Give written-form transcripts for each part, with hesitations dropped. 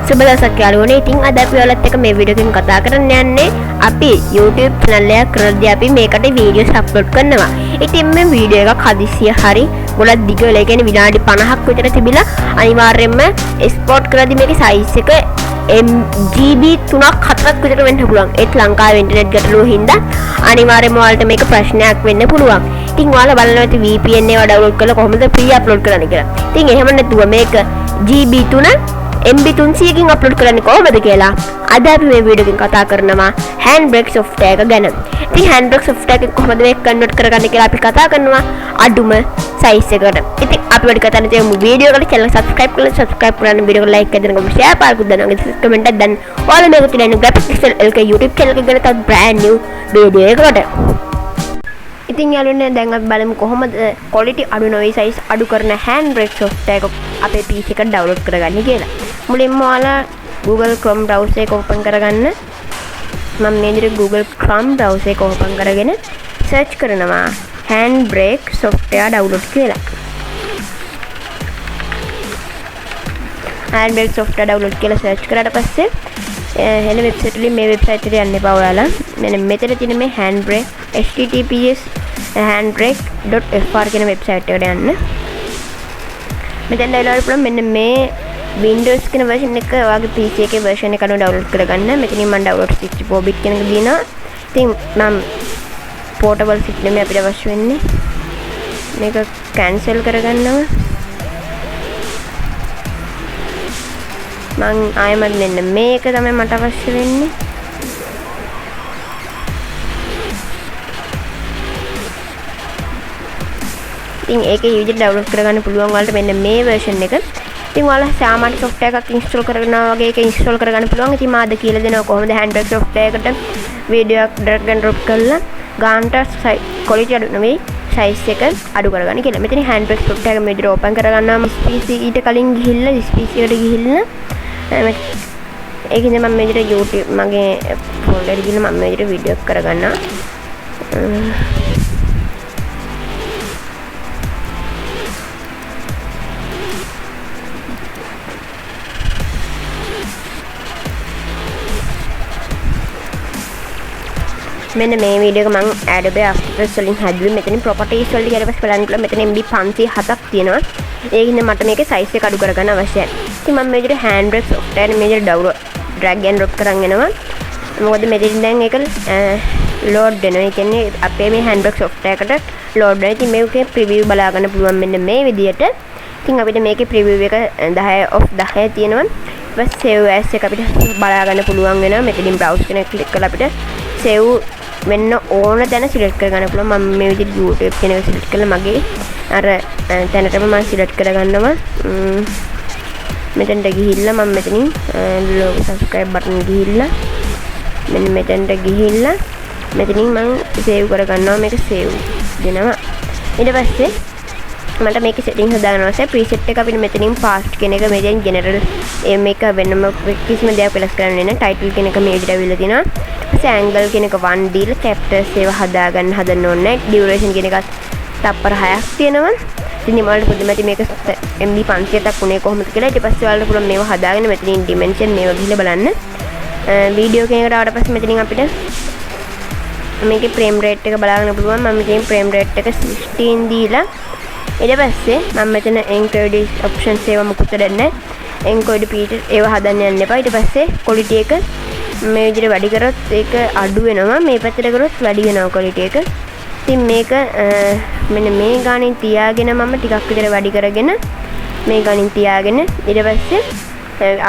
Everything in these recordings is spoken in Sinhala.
සුබ දවසක් යාළුවනේ. ඉතින් අද අපි ඔයාලත් එක්ක මේ වීඩියෝ එකෙන් කතා කරන්න යන්නේ අපි YouTube channel එකක් කරද්දී අපි මේකට වීඩියෝස් අප්ලෝඩ් කරනවා. ඉතින් මේ වීඩියෝ එකක් හදිසිය හරි ගොඩක් දිග වෙලා, ඒ කියන්නේ විනාඩි 50ක් විතර තිබිලා අනිවාර්යයෙන්ම එක්ස්පෝර්ට් කරද්දී මේකේ සයිස් එක GB 3ක් 4ක් විතර වෙන්න පුළුවන්. ඒත් ලංකාවේ ඉන්ටර්නෙට් ගැටලුව හින්දා අනිවාර්යයෙන්ම ඔයාලට මේක ප්‍රශ්නයක් වෙන්න පුළුවන්. ඉතින් ඔයාලා බලනවා ඇති VPN ඒවා ඩවුන්ලෝඩ් කරලා කොහොමද ප්‍රී අප්ලෝඩ් කරන්න කියලා. ඉතින් එහෙම නැතුව මේක GB 3 MB 300කින් අප්ලෝඩ් කරන්නේ කොහොමද කියලා අද අපි මේ වීඩියෝ එකෙන් කතා කරනවා handbrake software එක ගැන. ඉතින් handbrake software එක කොහොමද මේක කන්වර්ට් කරගන්නේ කියලා අපි කතා කරනවා අඩුම size එකට. ඉතින් අපි වැඩි කතා නැතිව වීඩියෝ එකට channel subscribe කරන්න වීඩියෝ එක like කරගෙන කොහොම share පාරකුත් දානවා. comment එකක් දාන්න. ඔයාලා මේක තියෙන graphics StyleLK YouTube channel එක ගැන තවත් brand new වීඩියෝ එකකට. ඉතින් යාළුවනේ දැන් අපි බලමු කොහොමද quality අඩු නොවේ size අඩු කරන handbrake software එක අපේ PC එකට download කරගන්නේ කියලා. මුලින්ම ඔයාලා Google Chrome browser එක open කරගන්න. මම මේ විදිහට Google Chrome browser එක open කරගෙන search කරනවා handbrake software download කියලා. handbrake software download කියලා search කරාට පස්සේ එන වෙබ්සයිට් වලින් මේ වෙබ්සයිට් එකට යන්න එපා ඔයාලා. මෙන්න මෙතන තියෙන මේ handbrake https handbrake.fr කියන වෙබ්සයිට් එකට යන්න. මෙතෙන් ඩවුන්ලෝඩ් කරලා මෙන්න මේ Windows කියන version එක ඔයාගේ PC එකේ version එක අනුව download කරගන්න. මෙතනින් මම download 64 bit කියන එක දිනනවා. ඉතින් මම portable stick නෙමෙයි අපිට අවශ්‍ය වෙන්නේ. මේක cancel කරගන්නවා. මම ආයෙමත් මෙන්න මේක තමයි මට අවශ්‍ය වෙන්නේ. ඉතින් ඒකේ විදිහට download කරගන්න පුළුවන් ඔයාලට මෙන්න මේ version එක. ඉතින් ඔයාලා සාමාන්‍ය software එකක් install කරගන්නවා වගේ ඒක install කරගන්න පුළුවන්. ඉතින් මම අද කියලා දෙනවා කොහොමද handbrake software එකට වීඩියෝ එකක් drag and drop කරලා ගානට quality අඩු නෙවෙයි size එක අඩු කරගන්න කියලා. මෙතන handbrake software එක මේ විදිහට open කරගන්නවා. PC ඊට කලින් ගිහිල්ලා PC එකට ගිහිල්ලා ඒකින්ද මම මේ විදිහට YouTube මගේ folder එකට ගිහිල්ලා මම මේ විදිහට වීඩියෝ එක කරගන්නවා. මෙන්න මේ වීඩියෝ එක මම Adobe After Effects වලින් හැදුවේ. මෙතනින් properties වලට ගිහලා පස්සේ බලන්න පුළුවන් මෙතන MB 507ක් තියෙනවා. ඒකින්ද මට මේකේ size එක අඩු කරගන්න අවශ්‍යයි. ඉතින් මම මේ විදිහට handbrake software එක මේ විදිහට download drag and drop කරන් එනවා. මොකද මෙතනින් දැන් ඒක load වෙනවා. ඒ කියන්නේ අපේ මේ handbrake software එකට load වෙනවා. ඉතින් මේකේ preview බලා ගන්න පුළුවන් මෙන්න මේ විදිහට. ඉතින් අපිට මේකේ preview එක 10 of 10 තියෙනවා. ඊට පස්සේ save as එක අපිට බලා ගන්න පුළුවන් වෙනවා. මෙතනින් browse කෙනෙක් click කරලා අපිට save වෙන්න ඕන තැන සිලෙක්ට් කරගන්න පුළුවන්. මම මේ විදිහට YouTube කියන එක සිලෙක්ට් කරලා මගේ අර තැනටම මම සිලෙක්ට් කරගන්නවා. මෙතනට ගිහිල්ලා මම මෙතනින් subscribe button ගිහිල්ලා මෙන්න මෙතනට ගිහිල්ලා මෙතනින් මම save කරගන්නවා. මේක save දෙනවා. ඊට පස්සේ මට මේක setting හදාගන්න අවශ්‍යයි. preset එක අපිට මෙතනින් fast කියන එක මෙතෙන් general මේක වෙනම කිසිම දෙයක් වෙනස් කරන්න වෙන title කියන එක මේ විදිහට අවිල්ලා තිනවා. ඊපස්සේ angle කියන එක 1 දීලා chapters ඒවා හදාගන්න හදන්න ඕනේ. duration කියන එකත් තප්පර 6ක් තියෙනවා. ඉතින් ඔයාලට පුදුමයි මේක MB 500ක් උනේ කොහොමද කියලා. ඊට පස්සේ ඔයාලට පුළුවන් මේවා හදාගෙන මෙතනින් dimension මේවා ගිහලා බලන්න. වීඩියෝ කෙනෙකුට ආවට පස්සේ මෙතනින් අපිට මේකේ frame rate එක බලාගන්න පුළුවන්. මම මෙතනින් frame rate එක 16 දීලා ඊට පස්සේ මම මෙතන encode options ඒවා මුකුත් දෙන්නේ නැහැ. encode feature ඒවා හදන්න යන්න එපා. ඊට පස්සේ quality එක මේ විදිහට වැඩි කරොත් ඒක අඩු වෙනවා. මේ පැත්තට කරොත් වැඩි වෙනවා quality එක. ඉතින් මේක මෙන්න මේ ගානින් තියාගෙන මම ටිකක් විතර වැඩි කරගෙන මේ ගානින් තියාගෙන ඊට පස්සේ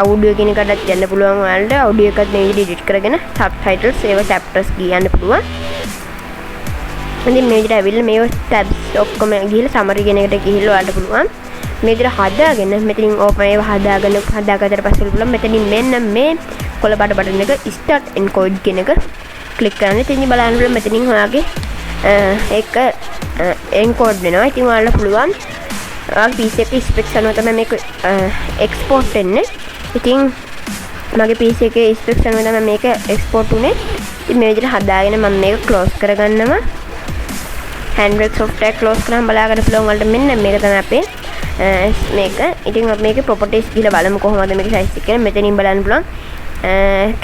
audio කියන එකටත් යන්න පුළුවන්. ඔයාලට audio එකත් මේ විදිහට edit කරගෙන subtitles ඒවා chapters ගියන්න පුළුවන්. ඉතින් මේ විදිහට ඇවිල්ලා මේව tabs ඔක්කොම ගිහලා summary කියන එකට ගිහිල්ලා ඔයාලට පුළුවන් මේ විදිහට හදාගෙන මෙතනින් open ඒවා හදාගත්තට පස්සේ පුළුවන් මෙතනින් මෙන්න මේ කොළ බඩ බටන් එක start encode කියන එක click කරන්න. ඉතින් බලන්න පුළුවන් මෙතනින් ඔයාගේ ඒක encode වෙනවා. ඉතින් ඔයාලට පුළුවන් ඔයාගේ PC එකේ specs අනුව තමයි මේක export වෙන්නේ. ඉතින් මගේ PC එකේ specs අනුව තමයි මේක export උනේ. ඉතින් මේ විදිහට හදාගෙන මම මේක close කරගන්නවා. handbrake software close කරාම බලා ගන්න පුළුවන් වලට මෙන්න මේක තමයි අපේ මේක. ඉතින් අපි මේකේ properties ගිහලා බලමු කොහොමද මේකේ size එක කියලා. මෙතනින් බලන්න පුළුවන්.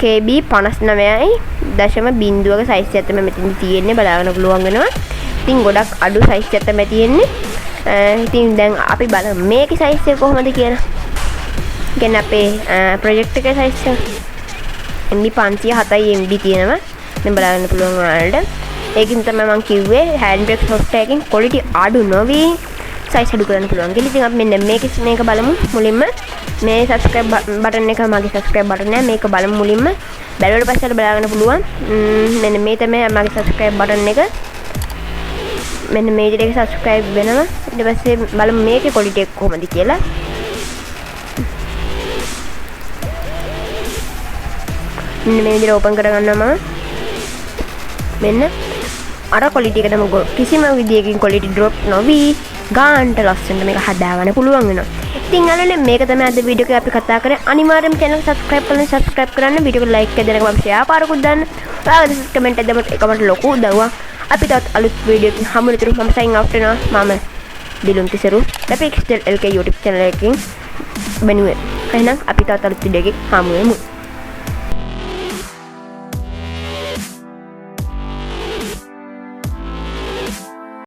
KB 59.0ක size එක තමයි මෙතන තියෙන්නේ. බලාගන්න පුළුවන් වෙනවා. ඉතින් ගොඩක් අඩු size එක තමයි තියෙන්නේ. ඉතින් දැන් අපි බලමු මේකේ size එක කොහොමද කියලා. කියන්නේ අපේ project එකේ size එක MB 507 MB තියෙනවා. දැන් බලන්න පුළුවන් ඔයාලට. ඒකින් තමයි මම කිව්වේ handbrake software එකකින් quality අඩු නොවි size අඩු කරන්න පුළුවන් කියලා. ඉතින් අපි මෙන්න මේක බලමු මුලින්ම. මේ subscribe button එක මගේ subscribe button එක මේක බලමු මුලින්ම. බැලුවට පස්සේ බලාගන්න පුළුවන්. මෙන්න මේ තමයි මගේ subscribe button එක. මෙන්න මේ විදිහට subscribe වෙනවා. ඊට පස්සේ බලමු මේකේ quality එක කොහොමද කියලා. මෙන්න මේ විදිහට open කරගන්නවා මම. මෙන්න අර quality එක තමයි කිසිම විදියකින් quality drop නොවි ගානට ලස්සනට මේක හදාගන්න පුළුවන් වෙනවා. ඉතින් අනේ මේක තමයි අද වීඩියෝ එකේ අපි කතා කරේ. අනිවාර්යයෙන්ම channel එක subscribe කරන්න, වීඩියෝ එක like එක දෙනකම් අපි share පාරකුත් දාන්න. ඔයාලගේ comment එක දැම්මත් ඒකමට ලොකු උදව්වක්. අපි තවත් අලුත් වීඩියෝ එකකින් හමු වෙනතුරු මම sign out වෙනවා. මම දිලුම් තිසරු StyleLK YouTube channel එකකින් වෙනුවෙන්. එහෙනම් අපි තවත් අලුත් වීඩියෝ එකකින් හමු වෙමු.